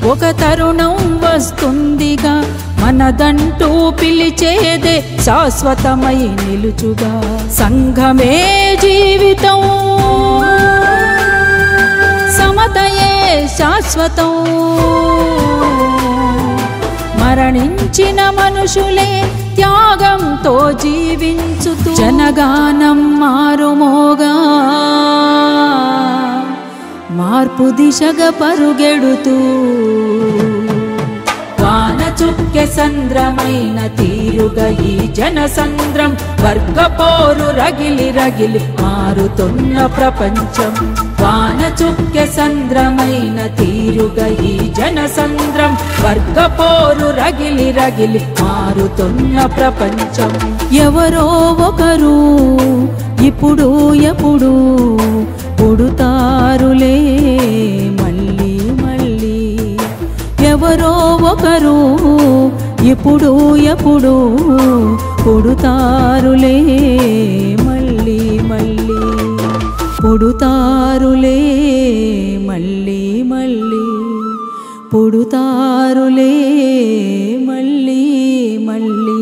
ఒక తరుణం వస్తుందిగా మనదంటూ పిలిచేదే శాశ్వతమై నిలుచుగా సంఘమే జీవితం సమతయే శాశ్వతం మరణించిన మనుషులే త్యాగంతో జీవించుతూ జనగానం మారుమోగా మార్పు దిశగా పరుగెడుతూ వాన చుక్కె సంద్రమైన తీరుగా ఈ జనసంద్రం వర్గపోరు రగిలి రగిలి మారుతున్న ప్రపంచం వాన చుక్కె సంద్రమైన తీరుగా ఈ జనసంద్రం వర్గపోరు రగిలి రగిలి మారుతున్న ప్రపంచం ఎవరో ఒకరు ఇప్పుడు ఎప్పుడు పుడుతారులే మళ్ళీ మళ్ళీ ఎవరో ఒకరు ఇప్పుడు ఎప్పుడు పుడుతారులే మళ్ళీ మళ్ళీ పుడుతారులే మళ్ళీ మళ్ళీ పుడుతారులే మళ్ళీ మళ్ళీ